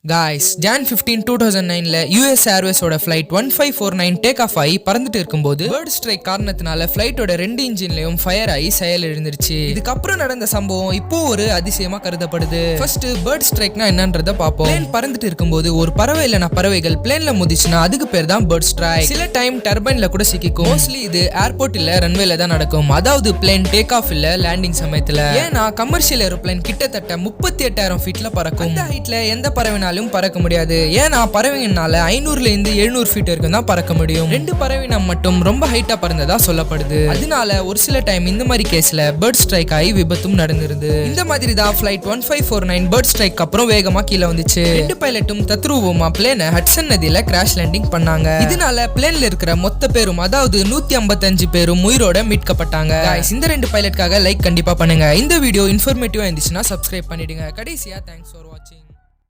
Guys, Jan 15, 2009 US Airways ஓட flight 1549 take off ஆகி பறந்துட்டு இருக்கும்போது பேர்ட் ஸ்ட்ரைக் காரணத்தினால ஃபிளைட்டோட 2 இன்ஜின்லயும் ஃபயர் ஆகி செயல் எழுந்துருச்சு. இதுக்கப்புறம் நடந்த சம்பவம் இப்போ ஒரு அதிசயமா கருதப்படுது. ஃபர்ஸ்ட் பேர்ட் ஸ்ட்ரைக்னா என்னன்றத பாப்போம். பிளேன் பறந்துட்டு இருக்கும்போது ஒரு பறவை இல்லனா பறவைகள் பிளேன்ல மோதிச்சுனா அதுக்கு பேர் தான் பேர்ட் ஸ்ட்ரைக். சில டைம் டர்பைன்ல கூட சிக்கிக்கும். மோஸ்ட்லி இது ஏர்போர்ட் இல்ல ரன்வேல தான் நடக்கும். அதாவது பிளேன் டேக் ஆஃப் இல்ல லேண்டிங் சமயத்துல. ஏன்னா கமர்ஷியல் ஏரோப்ளேன் கிட்டத்தட்ட 38,000 ஃபீட்ல பறக்கும். இந்த ஹைட்ல எந்த பறவைனாலும் பறக்க முடியாது. ஏன்னா பறவைங்கனால 500ல இருந்து 700 ஃபீட் வரைக்கும் தான் பறக்க முடியும். 2 பறவைனம் மட்டும் ரொம்ப ஹைட்டா பறந்ததா சொல்லப்படுது. அதனால ஒரு சில டைம் இந்த மாதிரி கேஸ்ல பேர்ட் ஸ்ட்ரைக் ஆகி விபத்தும் நடந்துருது. இந்த மாதிரி தான் ஃபிளைட் 1549 பேர்ட் ஸ்ட்ரைக் அப்புறம் வேகமா கீழே வந்துச்சு. 2 பைலட்டும் தத்ரூபமா பிளேனை ஹட்சன் நதியில கிராஷ் லேண்டிங் பண்ணாங்க. இதனால பிளேன்ல இருக்கிற மொத்த பேரும் அதாவது 155 பேரும் உயிரோட மீட்கப்பட்டாங்க. இந்த 2 பைலட்காக லைக் கண்டிப்பா பண்ணுங்க. இந்த வீடியோ இன்ஃபர்மேட்டிவா இருந்துச்சுன்னா சப்ஸ்கிரைப் பண்ணிடுங்க. கடைசியா தேங்க்ஸ் ஃபார் வாட்சிங்.